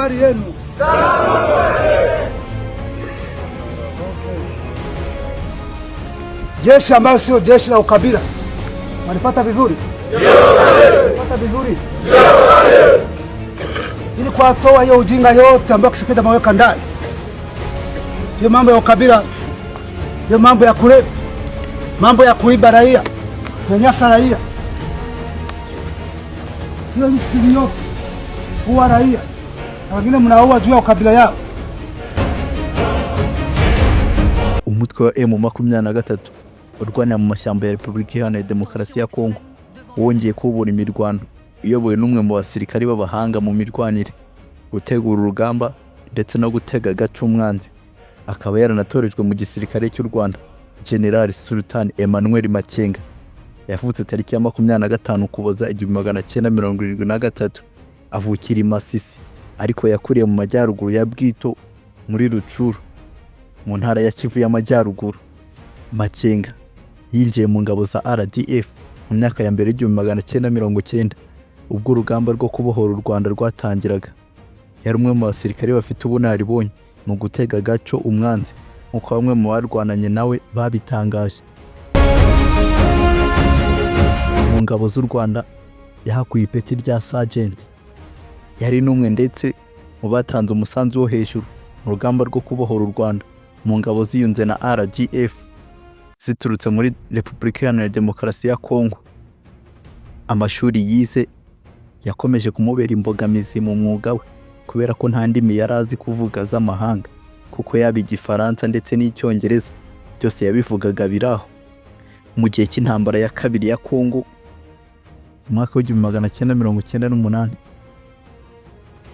habari yenu? Jeshi ambayo sio jeshi la ukabila. Wanipata vizuri? Wanipata vizuri? Ili kuwatoa hiyo ujinga yote ambayo Kisekedi ameweka ndani. Hiyo mambo ya ukabila, hiyo mambo ya kulepa, mambo ya kuiba raia, kunyanyasa raia. Hiyo nchi yote huwa raia. Na wengine mnaua juu ya ukabila yao. Umutwe wa M23 urwanira mu mashyamba ya Repubulika Iharanira Demokarasi ya Kongo wongeye kubura imirwano iyobowe n'umwe mu basirikari b'abahanga mu mirwanire, gutegura urugamba ndetse no gutega agace umwanzi. Akaba yaranatorejwe mu gisirikare cy'u Rwanda, General Sultan Emmanuel Makenga. Yavutse tariki ya 25 Ukuboza 1973, avukira i Masisi, ariko yakuriye mu majyaruguru ya Bwito muri Rucuru mu ntara ya Kivu y'Amajyaruguru. Makenga yinjiye mu ngabo za RDF mu myaka ya mbere y'1990 ubwo urugamba rwo kubohora u Rwanda rwatangiraga. Yari umwe mu basirikare bafite ubunararibonye mu gutega gaco umwanzi, nk'uko bamwe mu barwananye nawe babitangaje. Mu ngabo z'u Rwanda yahakuye ipeti rya Sergeant. Yari n'umwe ndetse mu batanze umusanzu wo hejuru mu rugamba rwo kubohora u Rwanda mu ngabo ziyunze na RDF ziturutse muri Repubulika Iharanira Demokarasi ya Kongo. Amashuri yize yakomeje kumubera imbogamizi mu mwuga we kubera ko nta ndimi yari azi kuvuga z'amahanga, kuko yaba Igifaransa ndetse n'Icyongereza byose yabivugaga biraho. Mu gihe cy'intambara ya kabiri ya Kongo mu mwaka w'1998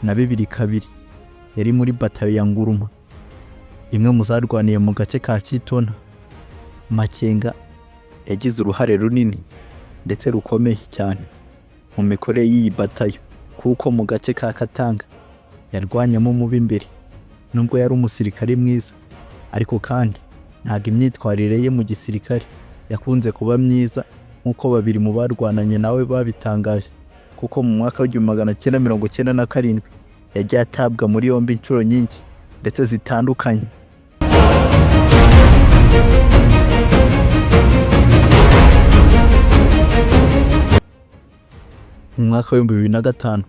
na 2002 yari muri batayo ya Nguruma, imwe mu zarwaniye mu gace ka Kitona. Makenga yagize uruhare runini ndetse rukomeye cyane mu mikorere y'iyi batayo, kuko mu gace ka Katanga yarwanyemo mu b'imbere. Nubwo yari umusirikare mwiza, ariko kandi ntago imyitwarire ye mu gisirikare yakunze kuba myiza nk'uko babiri mu barwananye nawe babitangaje, kuko mu mwaka w'1997 yagiye atabwa muri yombi inshuro nyinshi ndetse zitandukanye. Mu mwaka wa 2005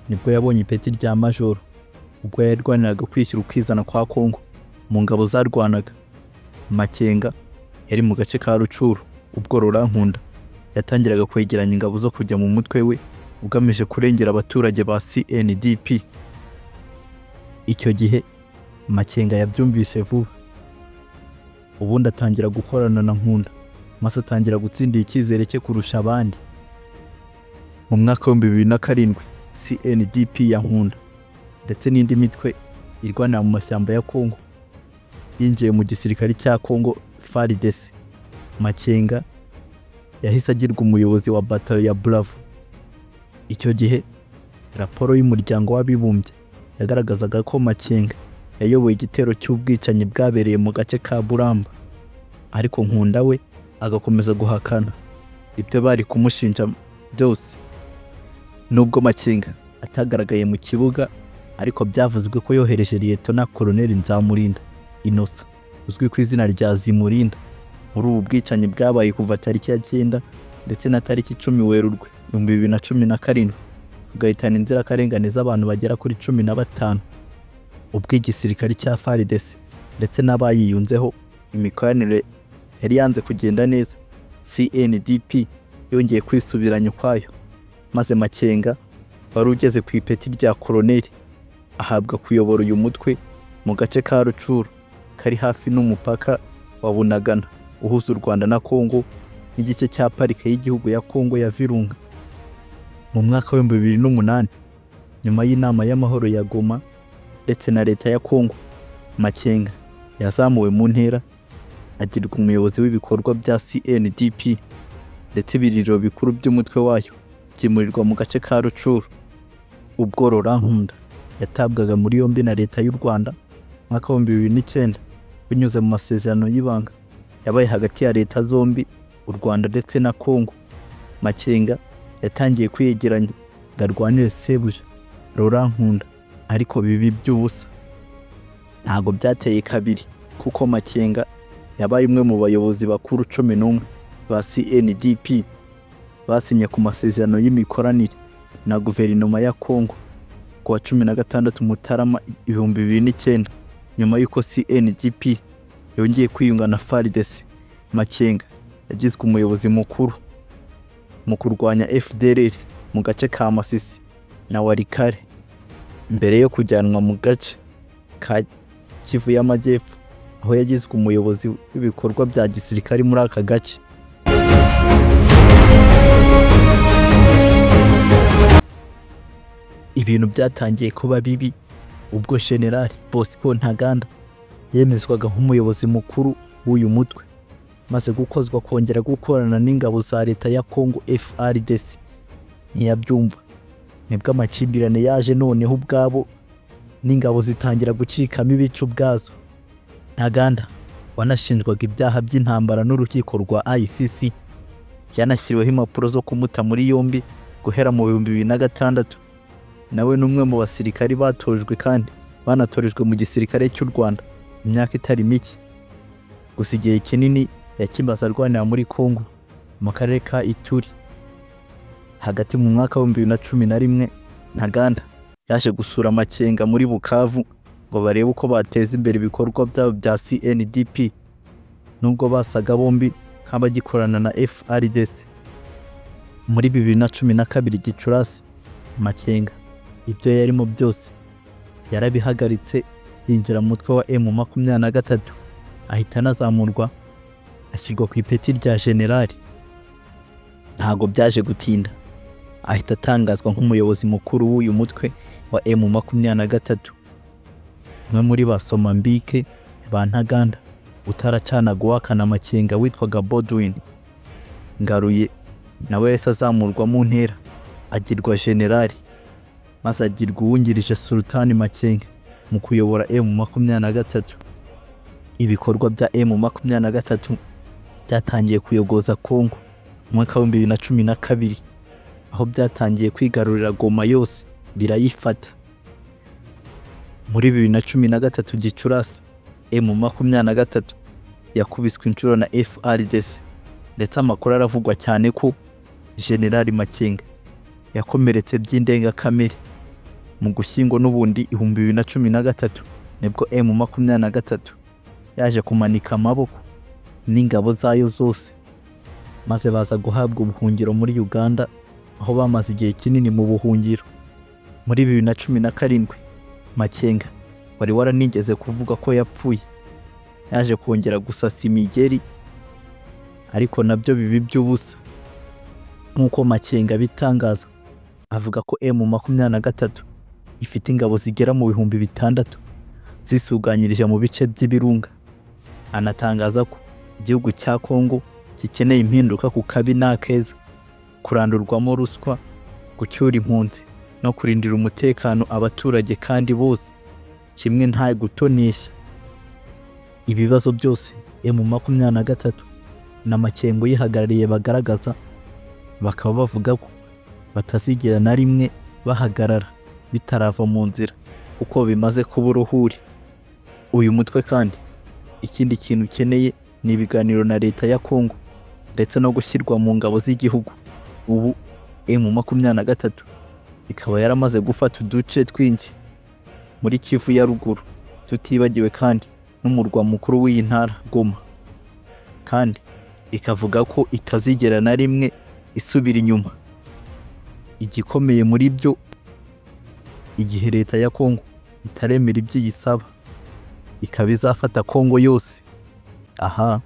nibwo yabonye ipeti rya Majoro, ubwo yarwaniraga kwishyura ukizana kwa Kongo mu ngabo zarwanaga. Makenga yari mu gace ka Rucuru ubwo Rurankunda yatangiraga kwegeranya ingabo zo kujya mu mutwe we ugamije kurengera abaturage ba CNDP. Icyo gihe Makenga yabyumvise vuba, ubundi atangira gukorana na Nkunda, maze atangira gutsindira icyizere cye kurusha abandi. Mu mwaka wa 2007 CNDP ya Nkunda ndetse n'indi mitwe irwanira mu mashyamba ya Kongo yinjiye mu gisirikare cya Kongo FARDC. Makenga yahise agirwa umuyobozi wa batayo ya Bravo. Icyo gihe raporo y'umuryango w'abibumbye yagaragazaga ko Makenga yayoboye igitero cy'ubwicanyi bwabereye mu gace ka Buramba, ariko Nkunda we agakomeza guhakana ibyo bari kumushinja byose. Nubwo Makenga atagaragaye mu kibuga, ariko byavuzwe ko yohereje Lieutenant Colonel Nzamurinda Innocent, uzwi ku izina rya Zimurinda, muri ubu bwicanyi bwabaye kuva tariki ya 9 ndetse na tariki 10 Werurwe 2017, ugahitana inzirakarengane z'abantu bagera kuri 15. Ubwo igisirikare cya FARDC ndetse n'abayiyunzeho imikoranire yari yanze kugenda neza, CNDP yongeye kwisubiranya kwayo, maze Makenga wari ugeze ku ipeti rya koloneli ahabwa kuyobora uyu mutwe mu gace ka Rucuru kari hafi n'umupaka wa Bunagana uhuza u Rwanda na Kongo n'igice cya parike y'igihugu ya Kongo ya Virunga. Mu mwaka wa 2008 nyuma y'inama y'amahoro ya Goma ndetse na leta ya Kongo, Makenga yazamuwe mu ntera agirwa umuyobozi w'ibikorwa bya CNDP, ndetse ibiriro bikuru by'umutwe wayo byimurirwa mu gace ka Rucuru. Ubwo Rurankunda yatabwaga muri yombi na leta y'u Rwanda mwaka wa 2009 binyuze mu masezerano y'ibanga yabaye hagati ya leta zombi, u Rwanda ndetse na Kongo. Makenga yatangiye kwiyegeranya ngarwanire Sebuja Rurankunda ariko bibi by'ubusa. Ntago byateye kabiri kuko Makenga yabaye umwe mu bayobozi bakuru 11 ba CNDP basinye ku masezerano y'imikoranire na guverinoma ya Kongo kuwa 16 Mutarama 2009 nyuma y'uko CNDP yongeye kwiyunga na FARDC. Makenga yagizwe umuyobozi mukuru mu kurwanya FDLR mu gace ka Masisi na Walikale mbere yo kujyanwa mu gace ka Kivu y'Amajyepfo aho yagizwe umuyobozi w'ibikorwa bya gisirikare muri aka gace. Ibintu byatangiye kuba bibi ubwo General Bosco Ntaganda yemezwaga nk'umuyobozi mukuru w'uyu mutwe, maze gukozwa kongera gukorana n'ingabo za leta ya Kongo FARDC. Ntiyabyumva, nibwo amakimbirane yaje noneho ubwabo n'ingabo zitangira gucikamo ibice ubwazo. Ntaganda wanashinjwaga ibyaha by'intambara n'urukiko rwa ICC yanashyiriweho impapuro zo kumuta muri yombi guhera mu 2006. Nawe n'umwe mu basirikari batojwe kandi banatorejwe mu gisirikare cy'u Rwanda imyaka itari mike. Gusa igihe kinini yakimaze arwanira muri Kongo mu karere ka Ituri. Hagati mu mwaka wa 2011 Ntaganda yaje gusura Makenga muri Bukavu ngo barebe uko bateza imbere ibikorwa byabo bya CNDP, nubwo basaga bombi nk'abagikorana na FARDC. Muri 2012 Gicurasi, Makenga ibyo yarimo byose yarabihagaritse yinjira mu mutwe wa M23, ahita anazamurwa ashyirwa ku ipeti rya generali. Ntago byaje gutinda ahita atangazwa nk'umuyobozi mukuru w'uyu mutwe wa M23. Umwe muri basoma mbike ba Ntaganda utaracana guhakana Makenga witwaga Bodwin Ngaruye nawe yahise azamurwa mu ntera agirwa generali, maze agirwa uwungirije Sultani Makenga mu kuyobora M23. Ibikorwa bya M23 byatangiye kuyogoza Kongo mu mwaka wa 2012 aho byatangiye kwigarurira Goma yose birayifata. Muri 2013 Gicurasi, M23 yakubiswe inshuro na FARDC, ndetse amakuru aravugwa cyane ko General Makenga yakomeretse by'indengakamere. Mu Gushyingo n'ubundi 2013 nibwo M23 yaje kumanika amaboko n'ingabo zayo zose, maze baza guhabwa ubuhungiro muri Uganda aho bamaze igihe kinini mu buhungiro. Muri 2017 Makenga wari waranigeze kuvuga ko yapfuye yaje kongera gusasa imigeri, ariko nabyo bibi by'ubusa. Nk'uko Makenga bitangaza, avuga ko M23 ifite ingabo zigera mu 6,000 zisuganyirije mu bice by'ibirunga. Anatangaza ko igihugu cya Kongo gikeneye impinduka ku kabi n'akeza, kurandurwamo ruswa, gucyura impunzi no kurindira umutekano abaturage kandi bose kimwe nta gutonesha. Ibibazo byose M23 na Makenga yihagarariye bagaragaza, bakaba bavuga ko batazigera na rimwe bahagarara bitarava mu nzira uko bimaze kuba uruhuri. Uyu mutwe kandi ikindi kintu ukeneye ni ibiganiro na leta ya Kongo ndetse no gushyirwa mu ngabo z'igihugu. Ubu M23 ikaba yaramaze gufata uduce twinshi muri Kivu ya ruguru, tutibagiwe kandi n'umurwa mukuru w'iyi ntara Goma, kandi ikavuga ko itazigera na rimwe isubira inyuma. Igikomeye muri byo, igihe leta ya Kongo itaremera ibyo yisaba, ikaba izafata Kongo yose. Aha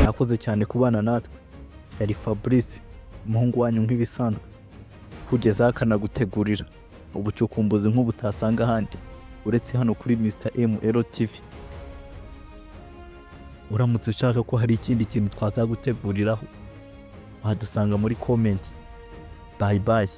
nakoze cyane kubana natwe. Yari Fabrice, umuhungu wanyu nk'ibisanzwe, kugeza akanagutegurira ubucukumbuzi nk'ubutasanga ahandi uretse hano kuri Mr ML TV. Uramutse ushaka ko hari ikindi kintu twazaguteguriraho, wadusanga muri comment. Bye bye.